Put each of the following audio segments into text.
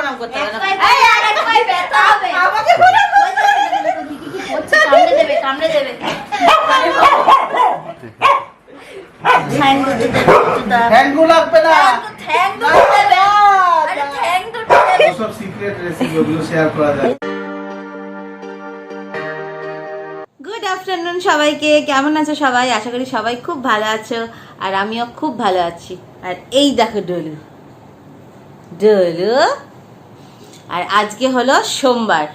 প্রণাম করতে হবে না। এই আরে কই ব্যথা হবে আমাকে প্রণাম করতে হবে। কামড়ে দেবে কামড়ে দেবে থ্যাংক ইউ থ্যাঙ্কু লাগবে না। থ্যাংক ইউ দেবে আরে থ্যাংক ইউ দেবে ওসব সিক্রেট রেসিপি ওগুলো শেয়ার করা যায়। গুড আফটারনুন সবাইকে, কেমন আছো সবাই? আশা করি সবাই খুব ভালো আছো, আর আমিও খুব ভালো আছি। আর এই দেখো ডলু ডলু। আর আজকে হলো সোমবার,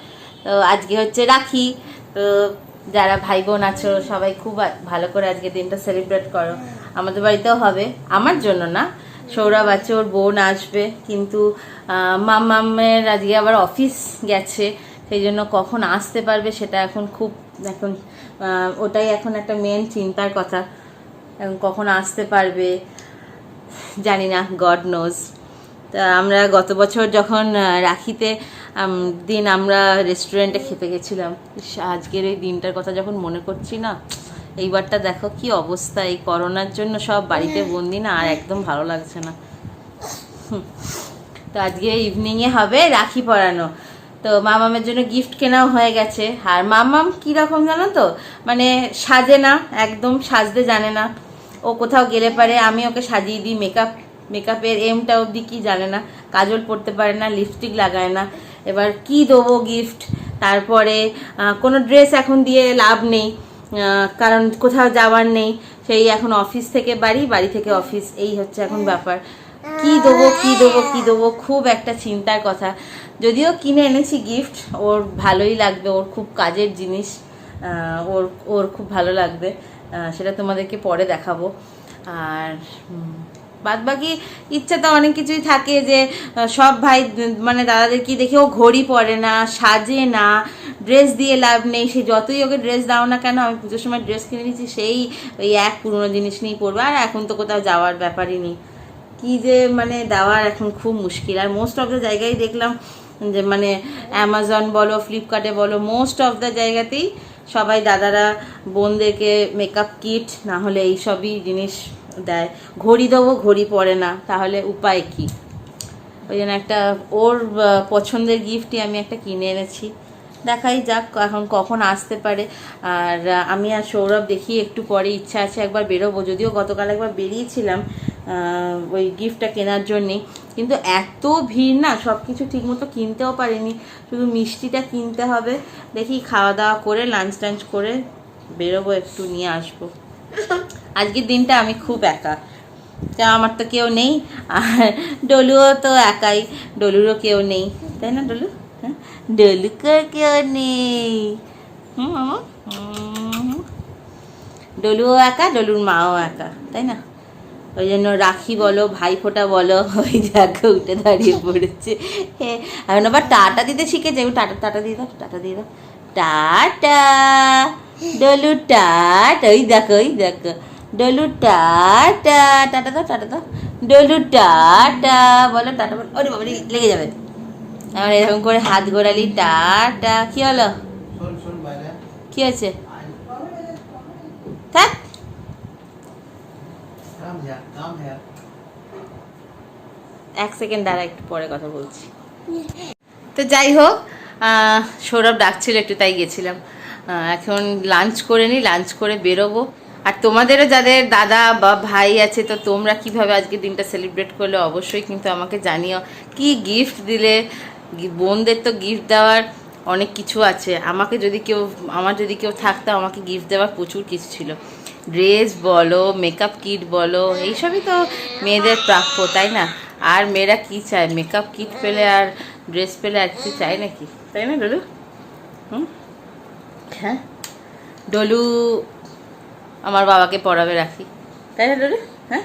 তো আজকে হচ্ছে রাখি। তো যারা ভাই বোন আছো সবাই খুব ভালো করে আজকে দিনটা সেলিব্রেট করো। আমাদের বাড়িতেও হবে, আমার জন্য না, সৌরভ আছে, ওর বোন আসবে, কিন্তু মামের আজকে আবার অফিস গেছে, সেই জন্য কখন আসতে পারবে সেটা এখন ওটাই এখন একটা মেন চিন্তার কথা। এখন কখন আসতে পারবে জানি না, গড নোজ। তা আমরা গত বছর যখন রাখিতে দিন আমরা রেস্টুরেন্টে খেতে গেছিলাম, আজকের এই দিনটার কথা যখন মনে করছি না, এইবারটা দেখো কি অবস্থা, এই করোনার জন্য সব বাড়িতে বন্দি না, আর একদম ভালো লাগছে না। তো আজকে ইভিনিংয়ে হবে রাখি পরানো, তো মামামের জন্য গিফট কেনাও হয়ে গেছে। আর মামাম কীরকম জানো তো, মানে সাজে না, একদম সাজতে জানে না। ও কোথাও গেলে পারে আমি ওকে সাজিয়ে দিই, মেকআপের এমটা অবধি কি জানে না, কাজল পরতে পারে না, লিপস্টিক লাগায় না। এবার কি দেবো গিফট, তারপরে কোনো ড্রেস এখন দিয়ে লাভ নেই, কারণ কোথাও যাওয়ার নেই, সেই এখন অফিস থেকে বাড়ি, বাড়ি থেকে অফিস, এই হচ্ছে এখন ব্যাপার। কি দেবো খুব একটা চিন্তার কথা। যদিও কিনে এনেছি গিফট, ওর ভালোই লাগবে, ওর খুব কাজের জিনিস, ওর খুব ভালো লাগবে, সেটা তোমাদেরকে পরে দেখাবো। আর বাদবাকি ইচ্ছা তো অনেক কিছুই থাকে, যে সব ভাই মানে দাদাদেরকে দেখে ও ঘড়ি পরে না, সাজে না, ড্রেস দিয়ে লাভ নেই, সে যতই ওকে ড্রেস দাও না কেন, আমি পুজোর সময় ড্রেস কিনে নিচ্ছি, সেই ওই এক পুরনো জিনিস নিয়েই পরবে। আর এখন তো কোথাও যাওয়ার ব্যাপারই নেই, কি যে মানে দেওয়ার এখন খুব মুশকিল। আর মোস্ট অফ দ্য জায়গায় দেখলাম যে মানে অ্যামাজন বলো, ফ্লিপকার্টে বলো, মোস্ট অফ দ্য জায়গাতেই সবাই দাদারা বোনদেরকে মেকআপ কিট না হলে এইসবই জিনিস দেয়। ঘড়ি দেবো, ঘড়ি পরে না, তাহলে উপায় কি? ওই জন্য একটা ওর পছন্দের গিফটই আমি একটা কিনে এনেছি, দেখাই যাক এখন কখন আসতে পারে। আর আমি আর সৌরভ দেখি একটু পরে, ইচ্ছা আছে একবার বেরোবো, যদিও গতকাল একবার বেরিয়েছিলাম ওই গিফটটা কেনার জন্যে, কিন্তু এত ভিড় না, সব কিছু ঠিকমতো কিনতেও পারিনি, শুধু মিষ্টিটা কিনতে হবে। দেখি খাওয়া দাওয়া করে লাঞ্চ টাঞ্চ করে বেরোবো, একটু নিয়ে আসবো। আজকের দিনটা আমি খুব একা, আমার তো কেউ নেই, আর ডলুও তো একাই, ডলুরও কেউ নেই, তাই না ডলু? হ্যাঁ, ডলুকে কেউ নেই, ডলুও একা, ডলুর মাও একা, তাই না? ওই জন্য রাখি বলো, ভাইফোঁটা বলো, ওই দেখো উঠে দাঁড়িয়ে পড়েছে। হ্যাঁ, এখন আবার টাটা দিতে শিখেছে, টাটা দিয়ে দাও, টাটা দিয়ে দাও, টাটা ডলু টাটা, ওই দেখো ডলু টাটা, টাটা দাও ডলু টাটা বলো, টাটা বলো। ওরে বাবা লেগে যাবে, আমার এরকম করে হাত ঘোরালি, টাটা। কি হলো, কি আছে? থাক, এক সেকেন্ড দাঁড়া, একটু পরে কথা বলছি। তো যাই হোক, সৌরভ ডাকছিল একটু, তাই গেছিলাম। এখন লাঞ্চ করে নিই, লাঞ্চ করে বেরোবো। আর তোমাদেরও যাদের দাদা বা ভাই আছে, তো তোমরা কিভাবে আজকে দিনটা সেলিব্রেট করলে অবশ্যই কিন্তু আমাকে জানিও। কি গিফট দিলে? বোনদের তো গিফট দেওয়ার অনেক কিছু আছে, আমার যদি কেউ থাকতো, আমাকে গিফট দেওয়ার প্রচুর কিছু ছিল, ড্রেস বলো, মেকআপ কিট বলো, এইসবই তো মেয়েদের প্রাপ্য, তাই না? আর মেয়েরা কি চায়? মেকআপ কিট পেলে আর ড্রেস পেলে আর কিছু চায় নাকি, তাই না ডলু? হ্যাঁ, ডলু আমার বাবাকে পড়াবে রাখি, তাই না ডলু? হ্যাঁ,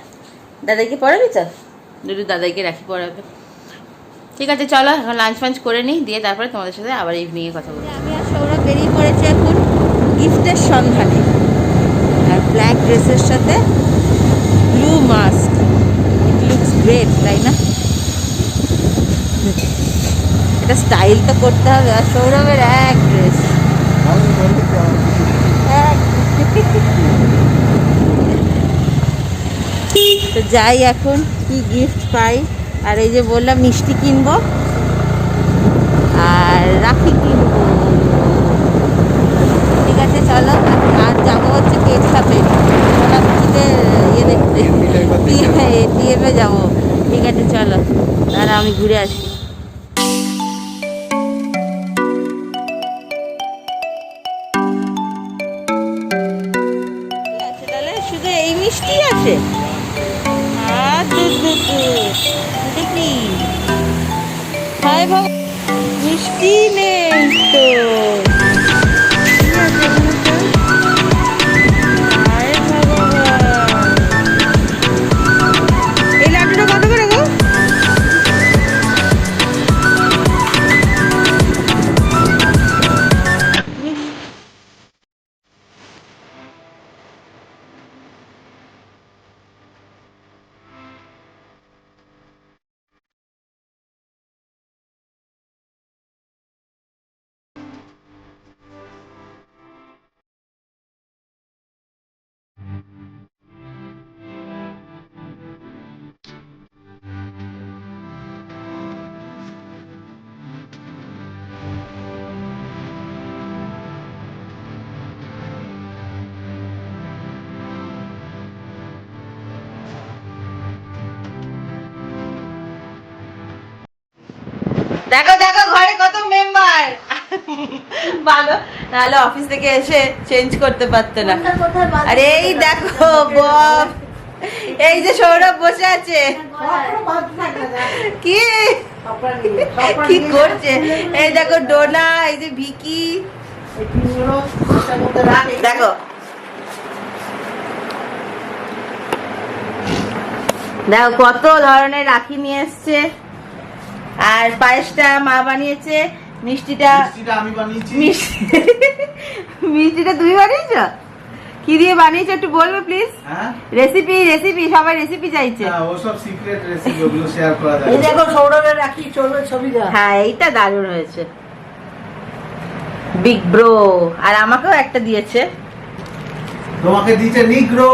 দাদাইকে পড়াবি তো? ডলু দাদাইকে রাখি পড়াবে। ঠিক আছে, চলো এখন লাঞ্চ ফাঞ্চ করে নিই, দিয়ে তারপরে তোমাদের সাথে আবার ইভিনিংয়ে কথা বলি। আমি আর সৌরভ বেরিয়ে পড়েছি এখন গিফটের সন্ধানে, আর ব্ল্যাক ড্রেসের সাথে blue mask, it looks great, তাই না? এটা স্টাইল তো করতে হবে। আর সৌরভের এক ড্রেস, তো যাই এখন কি গিফট পাই। আর এই যে বললাম মিষ্টি কিনবো, আর রাখি কিনবো। ঠিক আছে চলো, আর যাবো হচ্ছে কেক শপে, ওটা ইয়ে দেখতে, এটিএমে যাবো। ঠিক আছে চলো, তাহলে আমি ঘুরে আসি। তাহলে শুধু এই মিষ্টি আছে? দেখি হায় বাবা, মিষ্টি নেই তো। হায় ভগবান, এই লাড্ডুটা কত করে গো? দেখো দেখো ঘরে কত মেম্বার। ভালো, নাহলে অফিস থেকে এসে চেঞ্জ করতে পারতো না। কোনটা কোথায় বাদ আরে এই দেখো বব, এই যে সৌরভ বসে আছে, কি কি করছে? এই দেখো ডোনা, এই যে ভিকি, দেখো দেখো কত ধরনের রাখি নিয়ে এসছে। আর পায়েসটা মা বানিয়েছে, মিষ্টিটা আমি বানিয়েছি। মিষ্টিটা তুমি বানিয়েছো? কি দিয়ে বানিয়েছো একটু বলবে প্লিজ? হ্যাঁ, রেসিপি রেসিপি, সবাই রেসিপি চাইছে। না ওসব সিক্রেট রেসিপি, ওগুলো শেয়ার করা যায় এই দেখো সৌরভের রাখি চলবে ছবিটা। হ্যাঁ এইটা দারুণ হয়েছে, বিগ ব্রো। আর আমাকেও একটা দিয়েছে। তোমাকে দিতে নিগ্রো।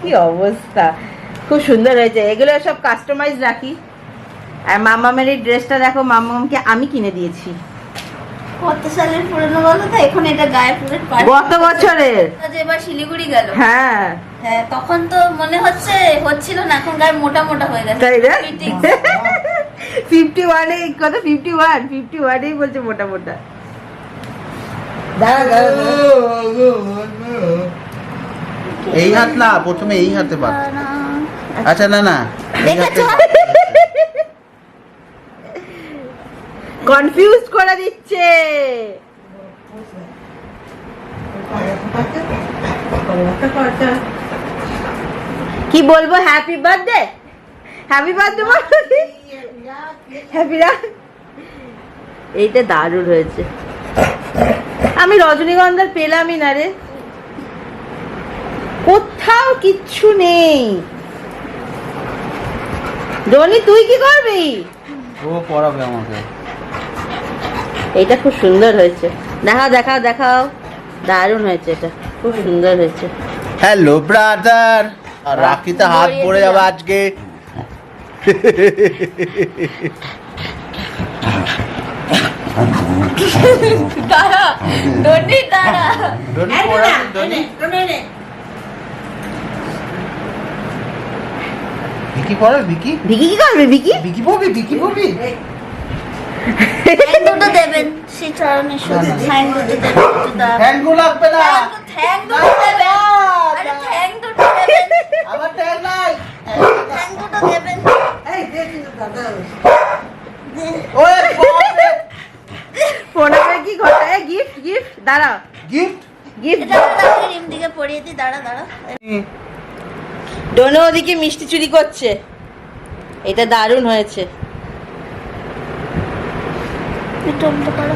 কি অবস্থা, খুব সুন্দর হয়েছে। এগুলো সব কাস্টমাইজ রাখি। আর মামামের এই ড্রেসটা দেখো, মামামকে আমি কিনে দিয়েছি। কত সালের পুরনো বলো তো? এখন এটা গায়ে পুরো গত বছরের। এবার শিলিগুড়ি গেল। হ্যাঁ হ্যাঁ, তখন তো মনে হচ্ছে হচ্ছিল না, এখন গায়ে মোটা মোটা হয়ে গেছে। তাই না? Fitting। 51 কত 51 বলছে মোটা মোটা। দাঁড়া দাঁড়া এই হাত না, প্রথমে এই হাতে বাদ। আচ্ছা না না, এই হাতে কনফিউজ করে দিচ্ছে। কি বলবো? Happy birthday, happy birthday happy. এইটা দারুণ হয়েছে। আমি রজনীগন্ধার পেলামই না রে, কোথাও কিচ্ছু নেই। ডনি তুই কি করবি? ও পড়াবে আমাকে। এইটা খুব সুন্দর হয়েছে, দেখাও দেখাও দেখাও, দারুণ হয়েছে, এটা খুব সুন্দর হয়েছে। হ্যালো ব্রাদার, আর রাখিতে হাত পড়ে যাবে আজকে। দাঁড়া ডনি, দাঁড়া। ভিকি পড়ে, ভিকি ভিকি কি করবে? ভিকি ভিকি পড়বি, ভিকি পড়বি। থ্যাঙ্ক দুটো দেবেন শ্রী চরণের সাথে। থ্যাঙ্ক দুটো দেবেন একটু দাঁড়া। থ্যাঙ্কু লাগবে না। থ্যাঙ্ক দুটো দেবেন। আরে থ্যাঙ্ক দুটো দেবেন। আমার ট্যাগ নাই। থ্যাঙ্ক দুটো দেবেন। এই দেখি তো দাদা ওই বাপরে। ফোনে কি ঘটে? গিফট গিফট, দাঁড়াও, গিফট গিফট। এটা আমি রিম দিকে পরিয়ে দিই, দাঁড়া দাঁড়া। ডোনো ওদিকে মিষ্টি চুরি করছে। এটা দারুণ হয়েছে। একটু উল্টো করো।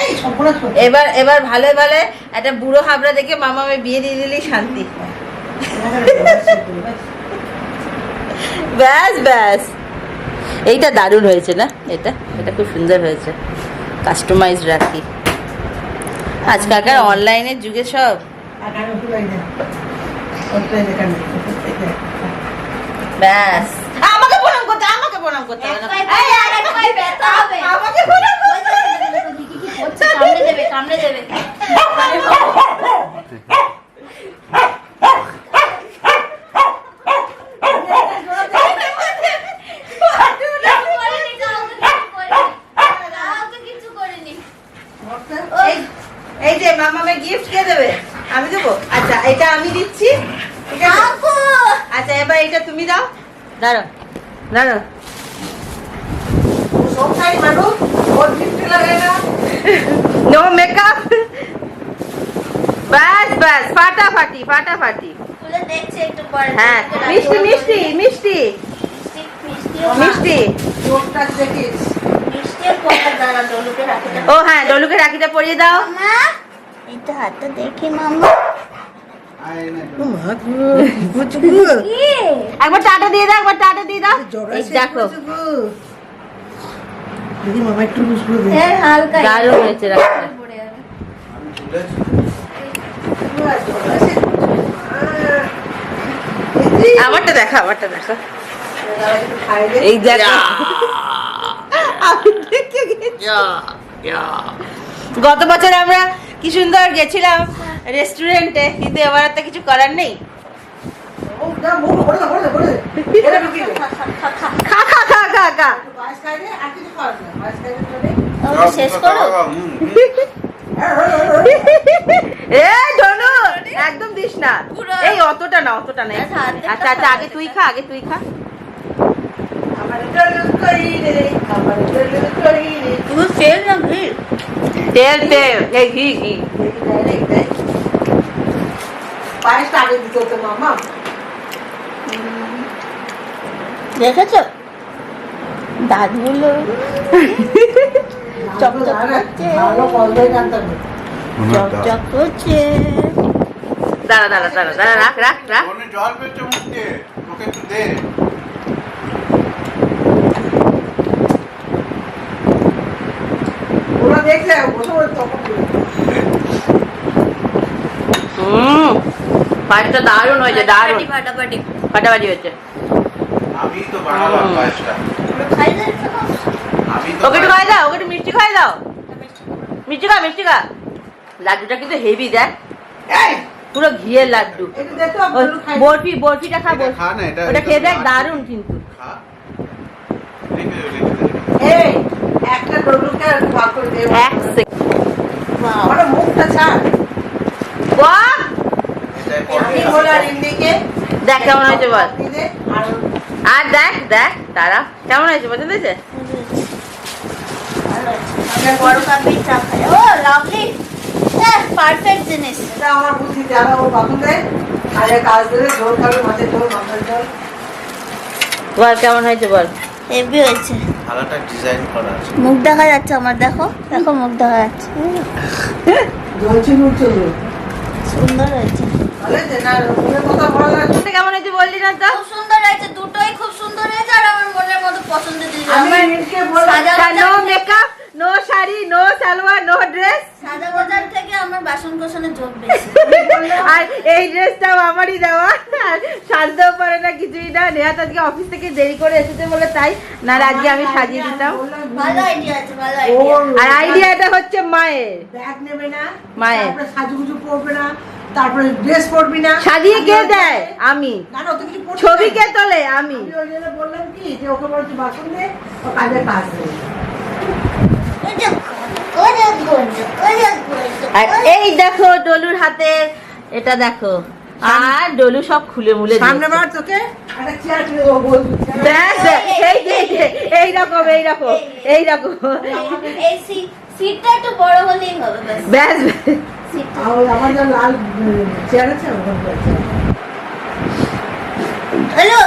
এই সম্পূর্ণ ছোট এবার এবার ভালো ভালো একটা বুড়ো হাবড়া দেখে মামামে বিয়ে দিয়ে দিলেই শান্তি। ব্যাস ব্যাস, এইটা দারুণ হয়েছে না? এটা এটা খুব সুন্দর হয়েছে, কাস্টমাইজ রাখি। আজকালকার অনলাইনের যুগে সব। ব্যাস আমাকে প্রণাম করতে হবে না। এই, আমাকে প্রণাম করতে কামড়ে দেবে কামড়ে দেবে কিছু করিনি এই যে মামামে গিফট কে দেবে? আমি দেবো? আচ্ছা এটা আমি দিচ্ছি, ঠিক আছে? আচ্ছা এবার এটা তুমি দাও। দাঁড়াও দাঁড়াও। সব খাই মানুষ ওর গিফট লাগে না নো মেকআপ। বাস বাস, ফাটাফাটি ফাটাফাটি। খুলে দেখছে একটু পরে হ্যাঁ মিষ্টি মিষ্টি মিষ্টি মিষ্টি। চোখটা দেখিস মিষ্টির পরে দাঁড়া ডলুকে রাখি ও হ্যাঁ ডলুকে রাখিটা পরিয়ে দাও। মামা এটা হাতটা দেখি মামা একবার টাটা দিয়ে দাও, একবার টাটা দিয়ে দাও। এই দেখো দিদি মামা একটু বুঝবো দে হ্যাঁ হালকা দারুণ হয়েছে রাখিটা। পড়ে যাবে আমারটা দেখো, আমারটা দেখো। খাই দে এই দেখো আমি দেখে গেছি। গত বছর আমরা কি সুন্দর গেছিলাম রেস্টুরেন্টে, কিন্তু এবার আর তো কিছু করার নেই। ও না মুখ ভরে ভরে ভরে এটা ঢুকিয়ে দে খা খা খা খা খা। পাঁচ খাই দে আর কিছু খাওয়া না পাঁচ খাই দে চলে তাহলে শেষ করো এ ডনু একদম দিস না। পুরো- এই অতটা না, অতটা না। আচ্ছা, অর্ধেকটা আচ্ছা আচ্ছা খা। আগে তুই খা, আগে তুই খা। আমার ডলু করি রে আমার ডলু করি রে তুমি ফেল না ভিড় তেল তেল এই ঘি ঘি। পায়েসটা আগে দিতে হতো মামা দেখেছো দাঁতগুলো চকচক করছে। ভালো কলবে জানতাম চকচক করছে দাঁড়া দাঁড়া দাঁড়া দাঁড়া, রাখ রাখ রাখ। জল পেয়েছে মুখে, ওকে একটু দে। ওরা দেখলে বসে বসে তখন পাঁচটা দারুণ হয়েছে, দারুণ ফাটাফাটি ফাটাফাটি হয়েছে। আমি তো বানালাম পায়েসটা। খাই যাচ্ছে আমি তো ওকে একটু খাই দাও, ওকে একটু মিষ্টি খাই দাও। মিষ্টি খা মিষ্টি খা। লাড্ডুটা কিন্তু হেভি দেখ, এই পুরো ঘিয়ের লাড্ডু। একটু দে তো ওই ডলু খাই বরফি, বরফিটা খা। এটা খা না, এটা- ওটা এটা খেয়ে দেখ, তো দারুণ কিন্তু। খা। রেখে দে, রেখে দে। এই একটা ডলুকে আর একটু ভাগ করে দে এক সেকেন্ড। আমার মুখটা ছাড় বাহ এটাই পরে কি বলে আর ইন্দিকে দেখ কেমন হয়েছে বল। দে আর আর দেখ দেখ তারা কেমন হয়েছে, পছন্দ হয়েছে? বড় কাপে চা খাই ও লাভলি পারফেক্ট জিনিস এটা আমার বুদ্ধি যারা ও বাথরুম দেয় আর কাজ দেবে ঝোল খাবে মাছের ঝোল মাছের ঝোল বল কেমন হয়েছে বল। হেভি হয়েছে থালাটা ডিজাইন করা আছে। মুখ দেখা যাচ্ছে আমার দেখো দেখো মুখ দেখা যাচ্ছে জ্বলছে উঠছে সুন্দর হয়েছে বলে যে না মনের কথা ভালো লাগে এটা কেমন হয়েছে বললি না তো? খুব সুন্দর হয়েছে দুটোই খুব সুন্দর হয়েছে আর আমার মনের মতো পছন্দের জিনিস আমি নিজকে বললাম no makeup, no sari, no salwar, no dress. সাদা বাজার থেকে আমার বাসন কোসনের যোগ বেশি আর এই ড্রেসটাও আমারই দেওয়া, আর সাজতেও পারে না কিছুই না। নেহাত আজকে অফিস থেকে দেরি করে এসেছে বলে তাই, না আজকে আমি সাজিয়ে দিতাম। ভালো আইডিয়া আছে ভালো আইডিয়া আর আইডিয়াটা হচ্ছে মায়ের। ব্যাগ নেবে না মায়ের। তারপরে সাজুগুজু পরবে না তারপরে ড্রেস পরবি না সাজিয়ে কে দেয়? আমি। না না, অত কিছু পরতে ছবি হবে কে না। তোলে? আমি। আমি ওই জন্য বললাম কি যে ওকে বলছি বাসন দে ও কাজে কাজ দেবে আর এই দেখো ডলুর হাতে এটা দেখো, আর ডলু সব খুলে মুলে সামনে দিয়েছে। বার তোকে একটা চেয়ার কিনে দেবো বলবি ব্যাস, ব্যাস, এইরকম এইরকম এইরকম এই সিটটা একটু বড় হলেই হবে ব্যাস ব্যাস সিটটা আমার যা লাল চেয়ার আছে ওখানে আছে হ্যালো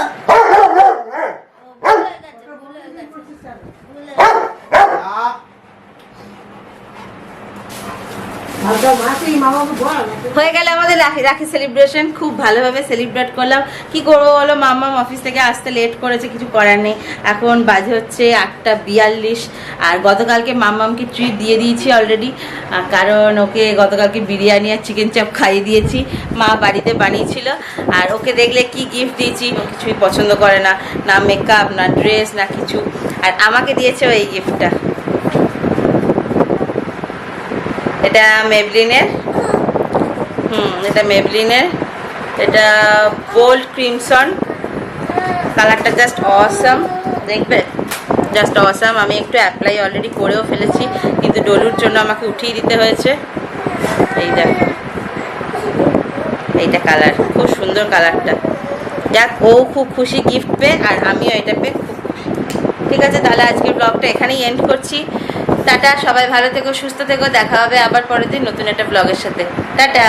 ভাবটা মাসি মামাকে বল হয়ে গেল আমাদের রাখি রাখি সেলিব্রেশন, খুব ভালোভাবে সেলিব্রেট করলাম। কি করবো বলো, মাম্মাম অফিস থেকে আসতে লেট করেছে, কিছু করার নেই। এখন বাজে হচ্ছে 8:42। আর গতকালকে মাম্মামকে ট্রিট দিয়ে দিয়েছি অলরেডি, কারণ ওকে গতকালকে বিরিয়ানি আর চিকেন চাপ খাইয়ে দিয়েছি, মা বাড়িতে বানিয়েছিল। আর ওকে দেখলে কি গিফট দিয়েছি, ও কিছুই পছন্দ করে না, না মেকআপ না ড্রেস না কিছু। আর আমাকে দিয়েছে এই গিফটটা, এটা মেবলিনের, এটা মেবলিনের, এটা বোল্ড ক্রিমসন, কালারটা জাস্ট অসাম, দেখবে জাস্ট অসাম। আমি একটু অ্যাপ্লাই অলরেডি করেও ফেলেছি, কিন্তু ডলুর জন্য আমাকে উঠিয়ে দিতে হয়েছে। এই দেখো, এইটা কালার, খুব সুন্দর কালারটা। যাক, ও খুব খুশি গিফট পেয়ে, আর আমিও এটা পেয়ে খুব খুশি। ঠিক আছে, তাহলে আজকের ব্লগটা এখানেই এন্ড করছি। টাটা, সবাই ভালো থেকো, সুস্থ থেকো, দেখা হবে আবার পরের দিন নতুন একটা ব্লগের সাথে। টাটা।